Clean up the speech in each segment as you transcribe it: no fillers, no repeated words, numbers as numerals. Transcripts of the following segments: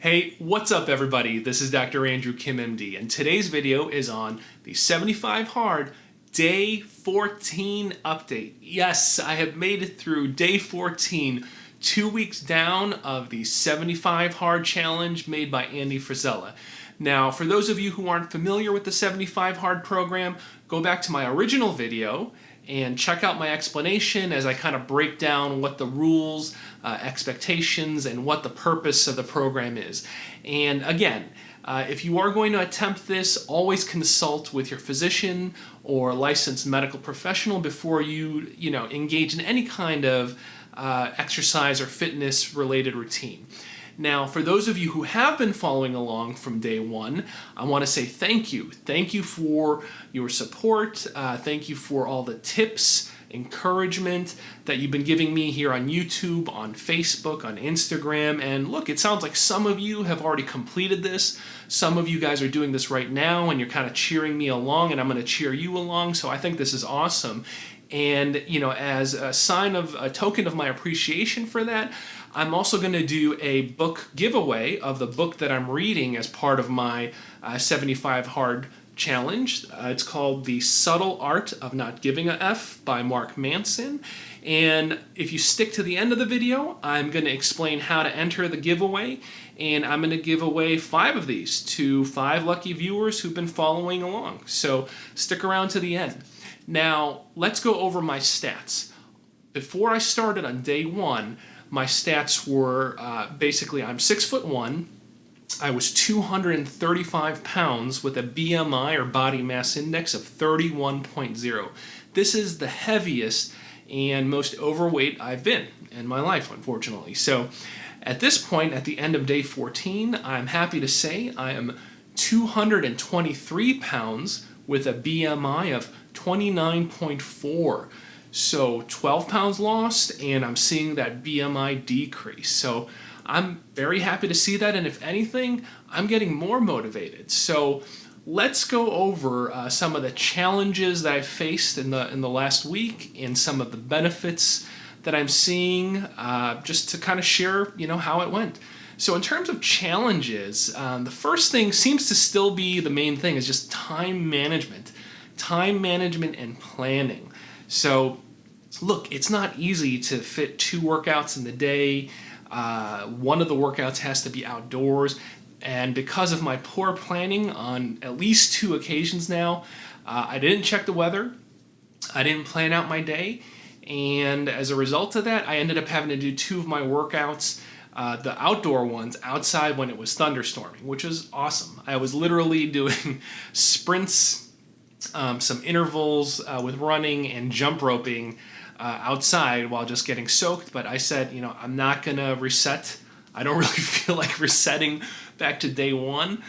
Hey, what's up everybody? This is Dr. Andrew Kim MD, and today's video is on the 75 Hard Day 14 update. Yes, I have made it through Day 14, 2 weeks down of the 75 Hard challenge made by Andy Frisella. Now, for those of you who aren't familiar with the 75 Hard program, go back to my original video and check out my explanation as I kind of break down what the rules, expectations, and what the purpose of the program is. And again, if you are going to attempt this, always consult with your physician or licensed medical professional before you engage in any kind of exercise or fitness related routine. Now, for those of you who have been following along from day one, I want to say thank you. Thank you for your support. Thank you for all the tips, encouragement that you've been giving me here on YouTube, on Facebook, on Instagram. And look, it sounds like some of you have already completed this. Some of you guys are doing this right now and you're kind of cheering me along, and I'm going to cheer you along. So I think this is awesome. And, as a sign of a token of my appreciation for that, I'm also going to do a book giveaway of the book that I'm reading as part of my 75 Hard challenge. It's called The Subtle Art of Not Giving a F by Mark Manson. And if you stick to the end of the video, I'm going to explain how to enter the giveaway. And I'm going to give away 5 of these to 5 lucky viewers who've been following along. So stick around to the end. Now, let's go over my stats. Before I started on day 1, my stats were basically I'm 6'1". I was 235 pounds with a BMI or body mass index of 31.0. This is the heaviest and most overweight I've been in my life, unfortunately. So at this point, at the end of day 14, I'm happy to say I am 223 pounds with a BMI of 29.4. So 12 pounds lost, and I'm seeing that BMI decrease. So I'm very happy to see that, and if anything, I'm getting more motivated. So let's go over some of the challenges that I've faced in the last week and some of the benefits that I'm seeing, just to kind of share, how it went. So in terms of challenges, the first thing seems to still be the main thing is just time management and planning. So look, it's not easy to fit 2 workouts in the day. One of the workouts has to be outdoors. And because of my poor planning on at least 2 occasions now, I didn't check the weather. I didn't plan out my day. And as a result of that, I ended up having to do 2 of my workouts, the outdoor ones, outside when it was thunderstorming, which was awesome. I was literally doing sprints, some intervals with running and jump roping outside while just getting soaked. But I said, I'm not going to reset. I don't really feel like resetting back to day 1.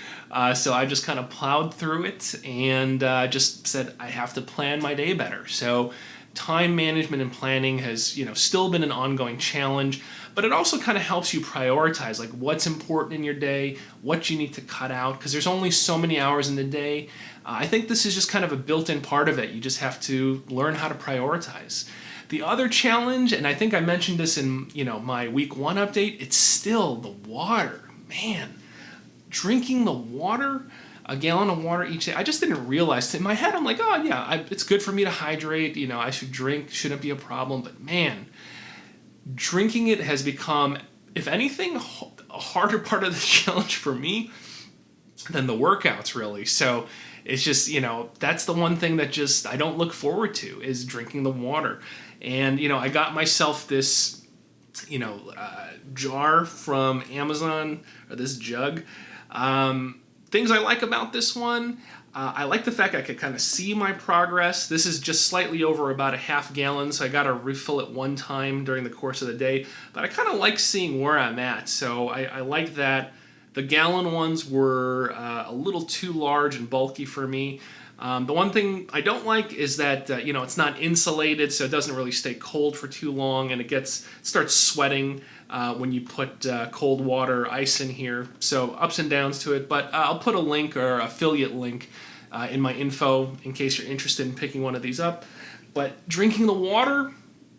So I just kind of plowed through it and just said I have to plan my day better. So time management and planning has, still been an ongoing challenge, but it also kind of helps you prioritize like what's important in your day, what you need to cut out, because there's only so many hours in the day. I think this is just kind of a built-in part of it. You just have to learn how to prioritize. The other challenge, and I think I mentioned this in my week 1 update, it's still the water. Man, drinking the water, a gallon of water each day. I just didn't realize. In my head, I'm like, oh yeah, it's good for me to hydrate. I should drink, shouldn't be a problem. But man, drinking it has become, if anything, a harder part of the challenge for me than the workouts, really. So it's just, that's the one thing that just I don't look forward to is drinking the water. And, I got myself this, jar from Amazon, or this jug. Things I like about this one, I like the fact I could kind of see my progress. This is just slightly over about a half gallon, so I got to refill it 1 time during the course of the day. But I kind of like seeing where I'm at, so I like that. The gallon ones were a little too large and bulky for me. The one thing I don't like is that it's not insulated, so it doesn't really stay cold for too long, and it starts sweating when you put cold water, ice in here. So ups and downs to it, but I'll put a link or affiliate link in my info in case you're interested in picking one of these up. But drinking the water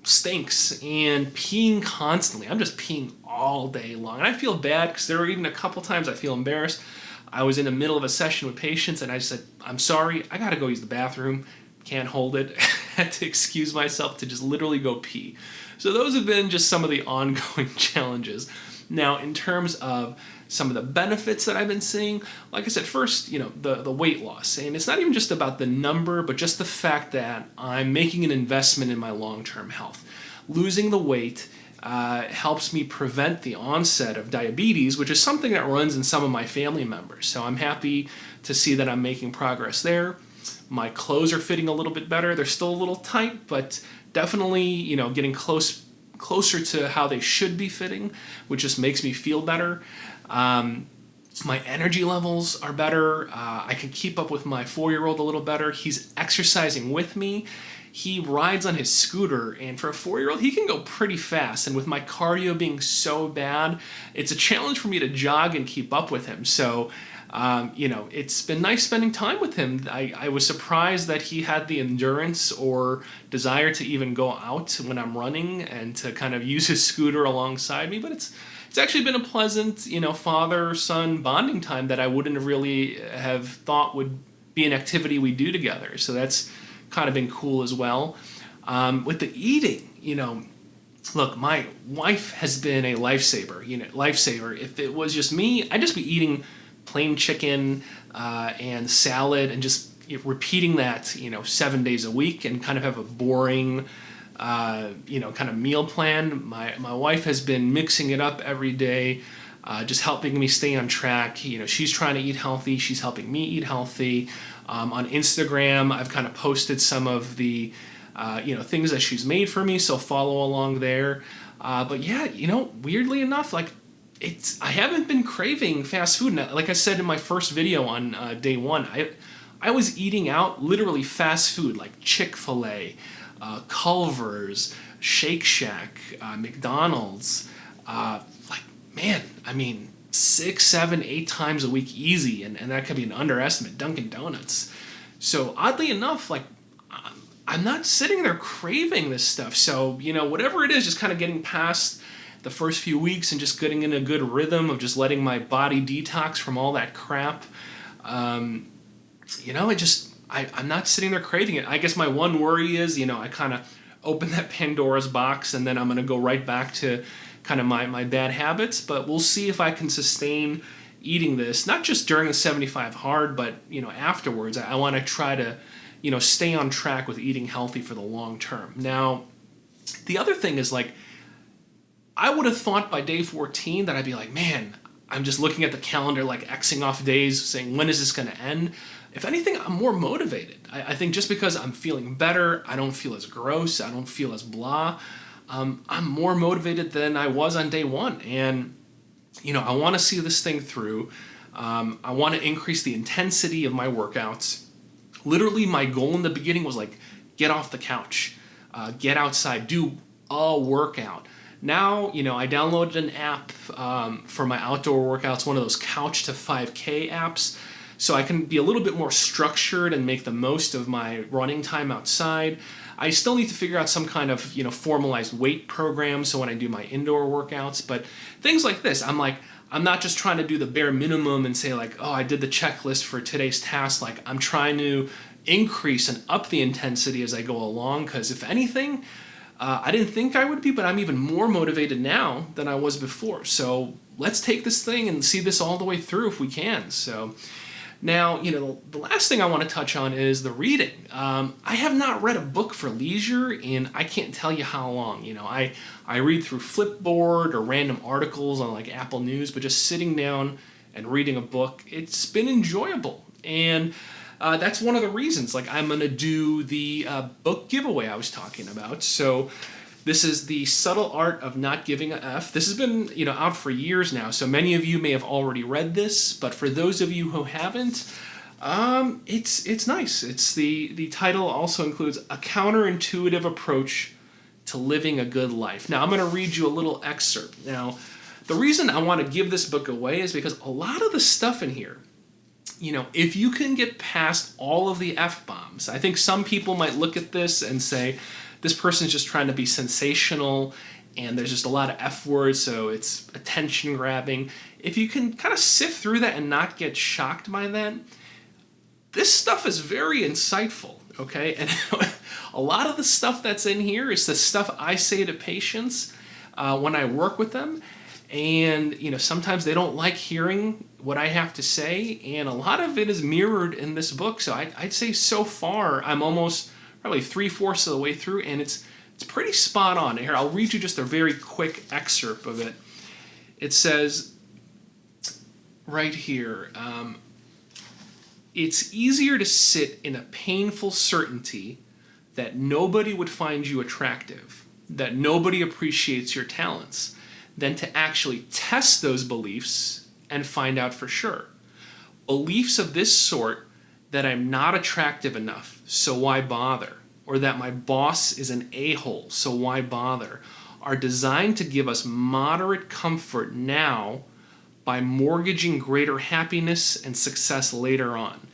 stinks, and peeing constantly. I'm just peeing all all day long. And I feel bad because there were even a couple times I feel embarrassed. I was in the middle of a session with patients and I said, I'm sorry, I gotta go use the bathroom. Can't hold it. Had to excuse myself to just literally go pee. So those have been just some of the ongoing challenges. Now, in terms of some of the benefits that I've been seeing, like I said, first, the weight loss. And it's not even just about the number, but just the fact that I'm making an investment in my long-term health. Losing the weight helps me prevent the onset of diabetes, which is something that runs in some of my family members. So I'm happy to see that I'm making progress there. My clothes are fitting a little bit better. They're still a little tight, but definitely, getting closer to how they should be fitting, which just makes me feel better. My energy levels are better. I can keep up with my 4-year-old a little better. He's exercising with me. He rides on his scooter, and for a 4-year-old, he can go pretty fast. And with my cardio being so bad, it's a challenge for me to jog and keep up with him. So, it's been nice spending time with him. I was surprised that he had the endurance or desire to even go out when I'm running and to kind of use his scooter alongside me. But it's actually been a pleasant, father-son bonding time that I wouldn't really have thought would be an activity we do together. So that's kind of been cool as well. With the eating, look, my wife has been a lifesaver. If it was just me, I'd just be eating plain chicken and salad and just repeating that, 7 days a week and kind of have a boring, kind of meal plan. My wife has been mixing it up every day, just helping me stay on track. She's trying to eat healthy. She's helping me eat healthy. On Instagram, I've kind of posted some of the, things that she's made for me, so follow along there. But yeah, weirdly enough, I haven't been craving fast food. Now, like I said in my first video on day one, I was eating out literally fast food like Chick-fil-A, Culver's, Shake Shack, McDonald's. 6, 7, 8 times a week easy, and that could be an underestimate. Dunkin' Donuts. So oddly enough, I'm not sitting there craving this stuff. So whatever it is, just kind of getting past the first few weeks and just getting in a good rhythm of just letting my body detox from all that crap. I'm not sitting there craving it. I guess my one worry is, I kind of open that Pandora's box and then I'm going to go right back to kind of my bad habits. But we'll see if I can sustain eating this, not just during the 75 hard, but, afterwards. I want to try to, stay on track with eating healthy for the long term. Now, the other thing is I would have thought by day 14 that I'd be like, man, I'm just looking at the calendar, Xing off days, saying, when is this going to end? If anything, I'm more motivated. I think just because I'm feeling better, I don't feel as gross, I don't feel as blah, I'm more motivated than I was on day one. And, I want to see this thing through. I want to increase the intensity of my workouts. Literally, my goal in the beginning was get off the couch, get outside, do a workout. Now, I downloaded an app for my outdoor workouts, one of those Couch to 5K apps, so I can be a little bit more structured and make the most of my running time outside. I still need to figure out some kind of, formalized weight program so when I do my indoor workouts, but things like this, I'm not just trying to do the bare minimum and say I did the checklist for today's task. I'm trying to increase and up the intensity as I go along, because if anything, I didn't think I would be, but I'm even more motivated now than I was before. So let's take this thing and see this all the way through if we can. So now, the last thing I want to touch on is the reading. I have not read a book for leisure in I can't tell you how long. I read through Flipboard or random articles on Apple News, but just sitting down and reading a book, it's been enjoyable. And that's one of the reasons. I'm going to do the book giveaway I was talking about. So this is The Subtle Art of Not Giving a F. This has been, out for years now, so many of you may have already read this, but for those of you who haven't, it's nice. It's the title also includes A Counterintuitive Approach to Living a Good Life. Now, I'm going to read you a little excerpt. Now, the reason I want to give this book away is because a lot of the stuff in here, if you can get past all of the F-bombs, I think some people might look at this and say, this person's just trying to be sensational and there's just a lot of F words, so it's attention grabbing. If you can kind of sift through that and not get shocked by that, this stuff is very insightful, okay? And a lot of the stuff that's in here is the stuff I say to patients when I work with them. And, sometimes they don't like hearing what I have to say, and a lot of it is mirrored in this book. So I'd say so far, I'm almost probably 3/4 of the way through, and it's pretty spot on. Here, I'll read you just a very quick excerpt of it. It says right here, it's easier to sit in a painful certainty that nobody would find you attractive, that nobody appreciates your talents, than to actually test those beliefs and find out for sure. Beliefs of this sort, that I'm not attractive enough, so why bother? Or that my boss is an a-hole, so why bother? Are designed to give us moderate comfort now by mortgaging greater happiness and success later on.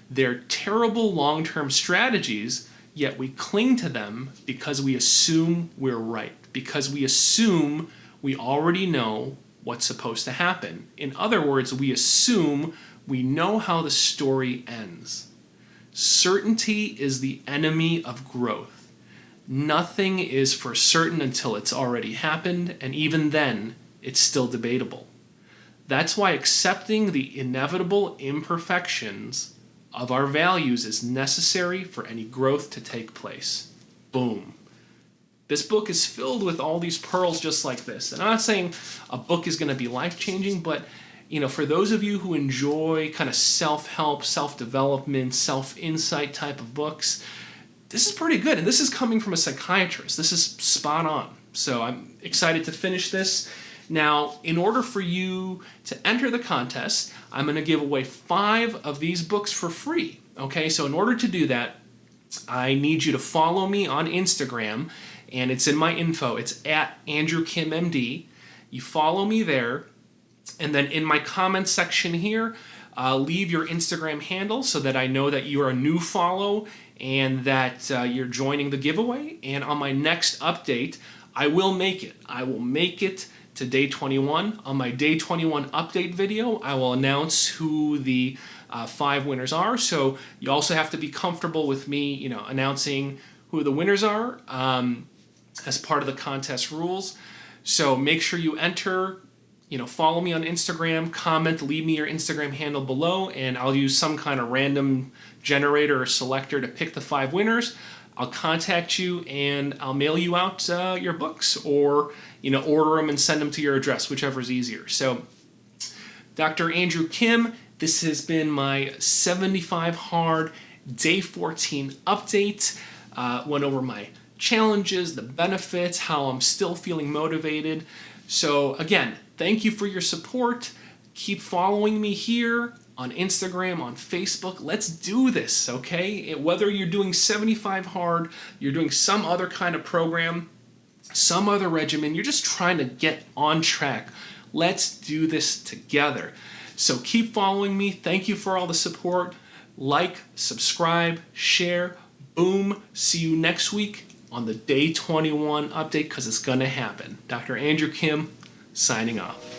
They're terrible long-term strategies, yet we cling to them because we assume we're right, because we assume we already know what's supposed to happen. In other words, we assume we know how the story ends. Certainty is the enemy of growth. Nothing is for certain until it's already happened, and even then, it's still debatable. That's why accepting the inevitable imperfections of our values is necessary for any growth to take place. Boom. This book is filled with all these pearls just like this. And I'm not saying a book is going to be life-changing, but for those of you who enjoy kind of self-help, self-development, self-insight type of books, this is pretty good. And this is coming from a psychiatrist. This is spot on. So I'm excited to finish this. Now, in order for you to enter the contest, I'm going to give away 5 of these books for free. Okay, so in order to do that, I need you to follow me on Instagram, and it's in my info. It's at AndrewKimMD. You follow me there, and then in my comments section here, leave your Instagram handle so that I know that you are a new follow and that you're joining the giveaway. And on my next update, I will make it. I will make it to day 21. On my day 21 update video, I will announce who the 5 winners are. So you also have to be comfortable with me, announcing who the winners are as part of the contest rules. So make sure you enter, follow me on Instagram, comment, leave me your Instagram handle below, and I'll use some kind of random generator or selector to pick the 5 winners. I'll contact you and I'll mail you out your books, or order them and send them to your address, whichever is easier. So, Dr. Andrew Kim, this has been my 75 Hard Day 14 update. Went over my challenges, the benefits, how I'm still feeling motivated. So again, thank you for your support. Keep following me here on Instagram, on Facebook. Let's do this, okay? Whether you're doing 75 Hard, you're doing some other kind of program, some other regimen, you're just trying to get on track. Let's do this together. So keep following me. Thank you for all the support. Like, subscribe, share. Boom. See you next week on the Day 21 update, because it's going to happen. Dr. Andrew Kim, signing off.